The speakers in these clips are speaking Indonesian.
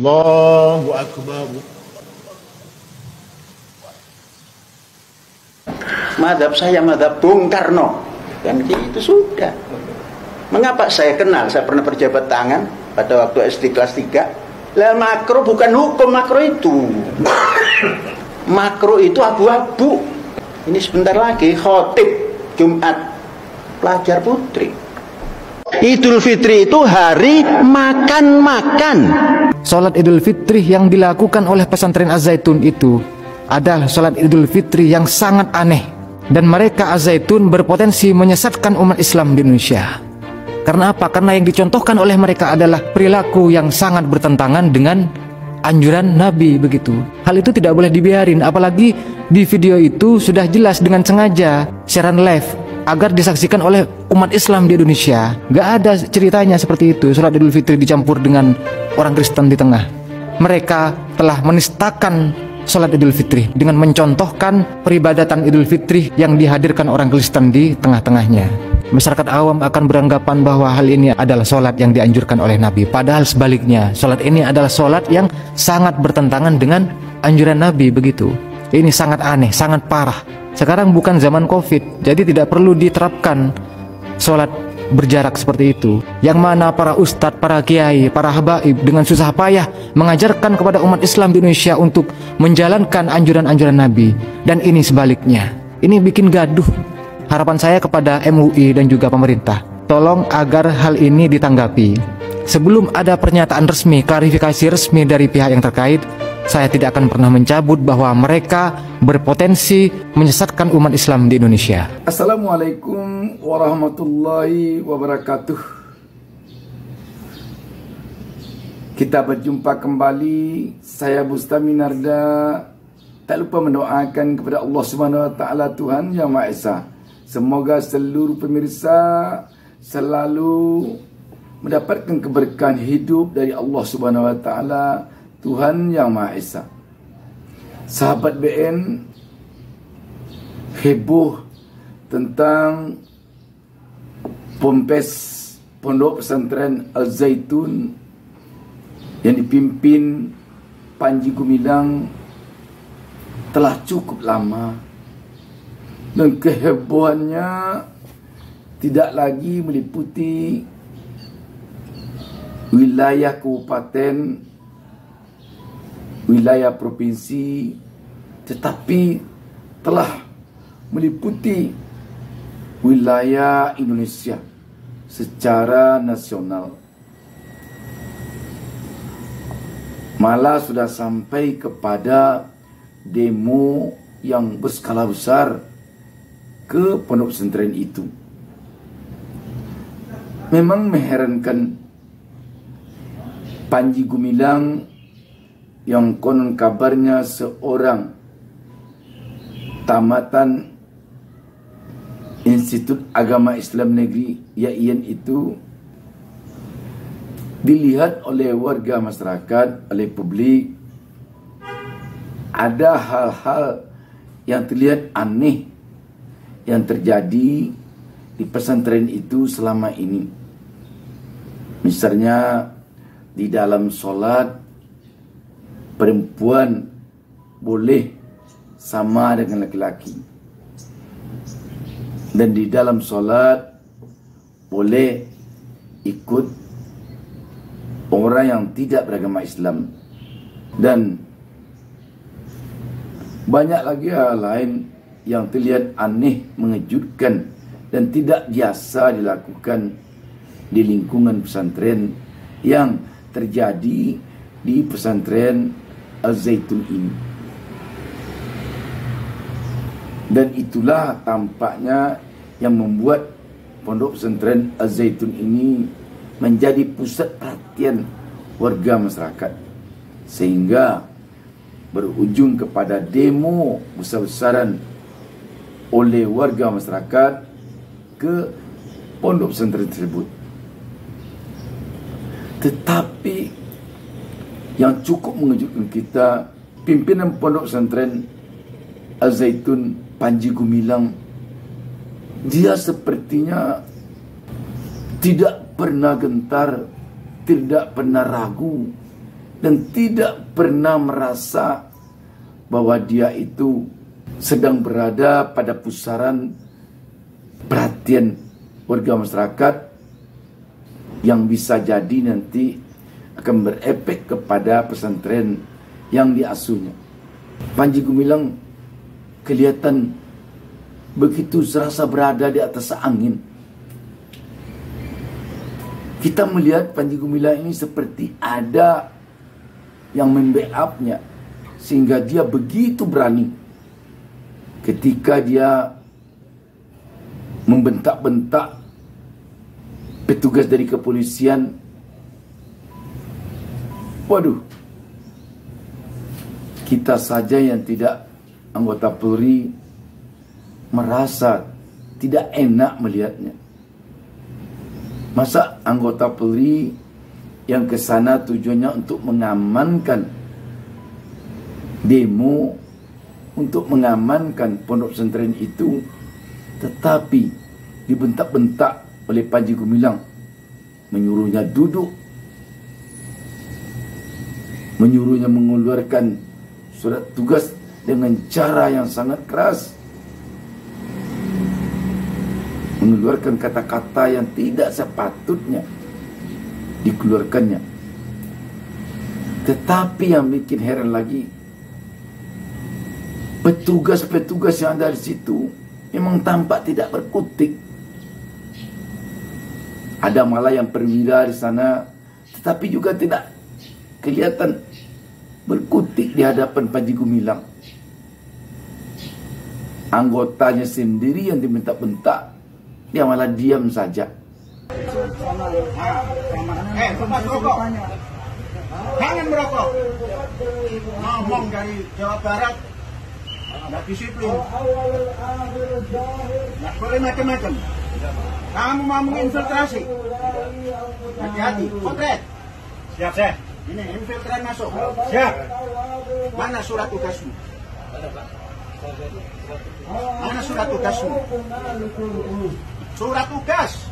Allahu Akbar. Madhab saya madhab Bung Karno, kan gitu sudah. Mengapa saya kenal? Saya pernah berjabat tangan pada waktu SD kelas 3. Lah makro bukan hukum, makro itu makro itu abu-abu. Ini sebentar lagi khotib Jumat pelajar putri. Idul Fitri itu hari makan-makan. Salat Idul Fitri yang dilakukan oleh pesantren Az-Zaitun itu adalah salat Idul Fitri yang sangat aneh, dan mereka Az-Zaitun berpotensi menyesatkan umat Islam di Indonesia. Karena apa? Karena yang dicontohkan oleh mereka adalah perilaku yang sangat bertentangan dengan anjuran Nabi begitu. Hal itu tidak boleh dibiarin, apalagi di video itu sudah jelas dengan sengaja siaran live agar disaksikan oleh umat Islam di Indonesia. Gak ada ceritanya seperti itu, salat Idul Fitri dicampur dengan orang Kristen di tengah. Mereka telah menistakan salat Idul Fitri dengan mencontohkan peribadatan Idul Fitri yang dihadirkan orang Kristen di tengah-tengahnya. Masyarakat awam akan beranggapan bahwa hal ini adalah sholat yang dianjurkan oleh Nabi. Padahal sebaliknya, sholat ini adalah sholat yang sangat bertentangan dengan anjuran Nabi begitu. Ini sangat aneh, sangat parah. Sekarang bukan zaman Covid, jadi tidak perlu diterapkan sholat berjarak seperti itu. Yang mana para ustadz, para kiai, para habaib dengan susah payah mengajarkan kepada umat Islam di Indonesia untuk menjalankan anjuran-anjuran Nabi. Dan ini sebaliknya. Ini bikin gaduh. Harapan saya kepada MUI dan juga pemerintah, tolong agar hal ini ditanggapi. Sebelum ada pernyataan resmi, klarifikasi resmi dari pihak yang terkait, saya tidak akan pernah mencabut bahwa mereka berpotensi menyesatkan umat Islam di Indonesia. Assalamualaikum warahmatullahi wabarakatuh. Kita berjumpa kembali. Saya Bustami Narda. Tak lupa mendoakan kepada Allah Subhanahu Wa Taala, Tuhan Yang Maha Esa. Semoga seluruh pemirsa selalu mendapatkan keberkahan hidup dari Allah Subhanahu Wa Taala, Tuhan Yang Maha Esa. Sahabat BN heboh tentang Ponpes Pondok Pesantren Al-Zaitun yang dipimpin Panji Gumilang telah cukup lama. Dan kehebohannya tidak lagi meliputi wilayah kabupaten, wilayah provinsi, tetapi telah meliputi wilayah Indonesia secara nasional. Malah sudah sampai kepada demo yang berskala besar ke pondok pesantren itu. Memang mengherankan, Panji Gumilang yang konon kabarnya seorang tamatan Institut Agama Islam Negeri YAIN itu dilihat oleh warga masyarakat, oleh publik, ada hal-hal yang terlihat aneh yang terjadi di pesantren itu selama ini. Misalnya di dalam sholat perempuan boleh sama dengan laki-laki, dan di dalam sholat boleh ikut orang yang tidak beragama Islam, dan banyak lagi hal lain yang terlihat aneh, mengejutkan, dan tidak biasa dilakukan di lingkungan pesantren yang terjadi di pesantren Al-Zaitun ini. Dan itulah tampaknya yang membuat pondok pesantren Al-Zaitun ini menjadi pusat perhatian warga masyarakat, sehingga berujung kepada demo besar-besaran oleh warga masyarakat ke pondok pesantren tersebut. Tetapi yang cukup mengejutkan kita, pimpinan pondok pesantren Al-Zaitun Panji Gumilang, dia sepertinya tidak pernah gentar, tidak pernah ragu dan tidak pernah merasa bahwa dia itu sedang berada pada pusaran perhatian warga masyarakat yang bisa jadi nanti akan berefek kepada pesantren yang diasuhnya. Panji Gumilang kelihatan begitu serasa berada di atas angin. Kita melihat Panji Gumilang ini seperti ada yang membackup-nya, sehingga dia begitu berani ketika dia membentak-bentak petugas dari kepolisian. Waduh, kita saja yang tidak anggota Polri merasa tidak enak melihatnya. Masa anggota Polri yang ke sana tujuannya untuk mengamankan demo, untuk mengamankan pondok pesantren itu, tetapi dibentak-bentak oleh Panji Gumilang, menyuruhnya duduk, menyuruhnya mengeluarkan surat tugas dengan cara yang sangat keras, mengeluarkan kata-kata yang tidak sepatutnya dikeluarkannya. Tetapi yang bikin heran lagi, petugas-petugas yang ada di situ memang tampak tidak berkutik. Ada malah yang perwira di sana, tetapi juga tidak kelihatan berkutik di hadapan Panji Gumilang. Anggotanya sendiri yang dibentak-bentak, dia malah diam saja. Lepas rokok. Jangan merokok. Ngomong dari Jawa Barat, nggak disiplin. Nggak boleh macam-macam. Kamu mau menginfiltrasi, hati-hati, konkret. Siap, Chef. Ini infiltran masuk. Siap. Mana surat tugasmu? Mana surat tugasmu? Surat tugas,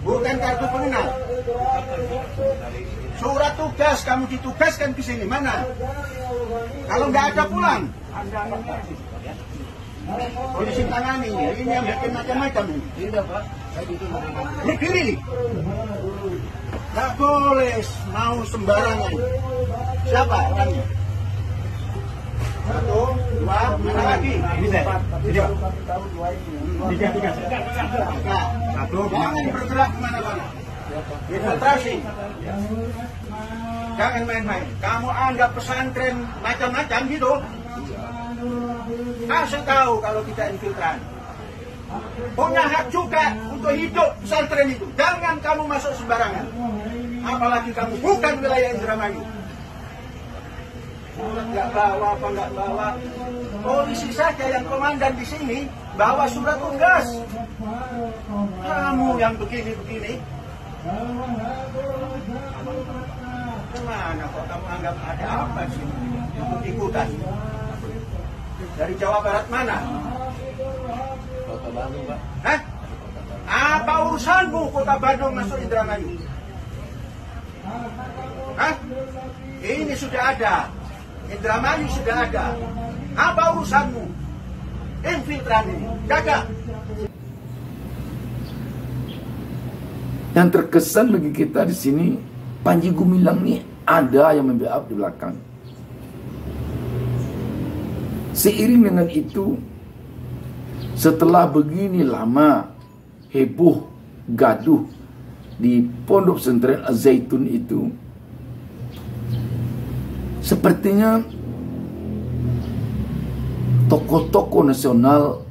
bukan kartu pengenal. Surat tugas, kamu ditugaskan ke sini, mana? Kalau nggak ada pulang. Polisi tangani, ini yang bikin macam-macam ini. Berdiri. Nggak boleh mau sembarangan. Siapa orangnya? 1, 2, mana lagi? Ini saya. Tiga. Satu. Jangan bergerak kemana-mana. Infiltrasi. Jangan main-main. Kamu anggap pesantren macam-macam gitu. Kasih tahu kalau kita infiltran. Punya hak juga untuk hidup pesantren itu. Jangan kamu masuk sembarangan. Apalagi kamu bukan wilayah Indramayu. Surat nggak bawa apa nggak bawa. Polisi saja yang komandan di sini bawa surat tugas. Kamu yang begini-begini. Kemana kok kamu anggap ada apa sih untuk ikutan? Dari Jawa Barat mana? Kota Bandung, Pak. Hah? Apa urusanmu Kota Bandung masuk Indramayu? Hah? Ini sudah ada. Indramayu sudah ada. Apa urusanmu? Infiltran ini. Jaga. Yang terkesan bagi kita di sini, Panji Gumilang ini ada yang membackup di belakang. Seiring dengan itu, setelah begini lama heboh gaduh di Pondok Pesantren Az-Zaitun itu, sepertinya tokoh-tokoh nasional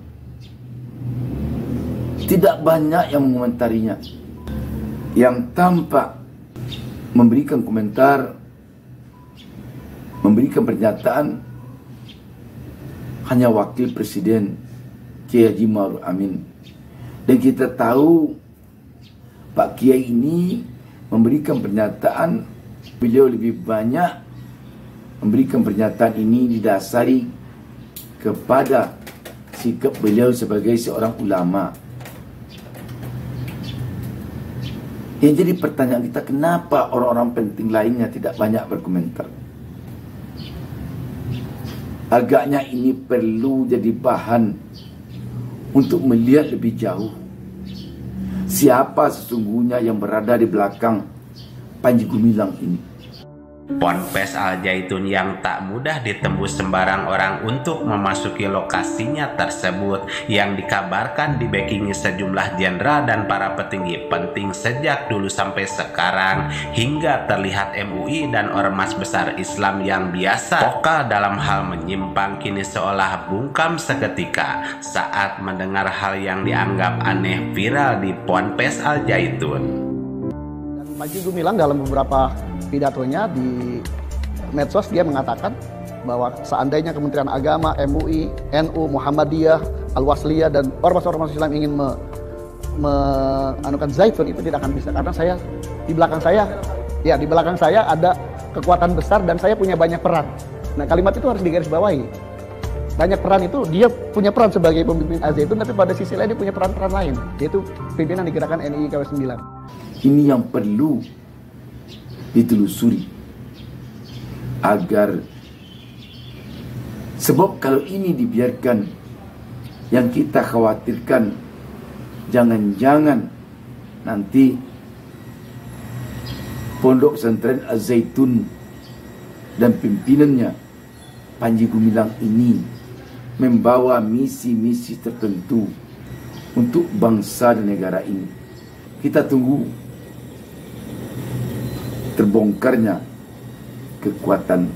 tidak banyak yang mengomentarinya. Yang tampak memberikan komentar, memberikan pernyataan hanya Wakil Presiden Kiai Haji Ma'ruf Amin. Dan kita tahu Pak Kiai ini memberikan pernyataan, beliau lebih banyak memberikan pernyataan ini didasari kepada sikap beliau sebagai seorang ulama. Yang jadi pertanyaan kita, kenapa orang-orang penting lainnya tidak banyak berkomentar? Agaknya ini perlu jadi bahan untuk melihat lebih jauh. Siapa sesungguhnya yang berada di belakang Panji Gumilang ini? Ponpes Al Zaitun yang tak mudah ditembus sembarang orang untuk memasuki lokasinya tersebut, yang dikabarkan dibackingi sejumlah jenderal dan para petinggi penting sejak dulu sampai sekarang, hingga terlihat MUI dan ormas besar Islam yang biasa vokal dalam hal menyimpang kini seolah bungkam seketika saat mendengar hal yang dianggap aneh viral di Ponpes Al Zaitun. Panji Gumilang dalam beberapa pidatonya di medsos dia mengatakan bahwa seandainya Kementerian Agama, MUI, NU, Muhammadiyah, Al-Wasliyah dan ormas-ormas Islam ingin meanukan Zaitun itu tidak akan bisa, karena di belakang saya ada kekuatan besar dan saya punya banyak peran. Nah, kalimat itu harus digarisbawahi. Banyak peran itu, dia punya peran sebagai pemimpin Al-Zaitun, tapi pada sisi lain dia punya peran-peran lain, yaitu pimpinan di gerakan NII KW 9. Ini yang perlu ditelusuri agar, sebab kalau ini dibiarkan, yang kita khawatirkan jangan-jangan nanti Pondok Pesantren Al-Zaitun dan pimpinannya Panji Gumilang ini membawa misi-misi tertentu untuk bangsa dan negara ini. Kita tunggu terbongkarnya kekuatan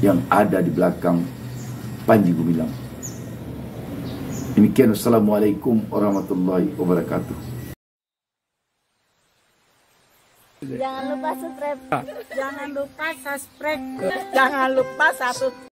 yang ada di belakang Panji Gumilang. Demikian, wassalamualaikum warahmatullahi wabarakatuh. Jangan lupa subscribe. Jangan lupa subscribe. Jangan lupa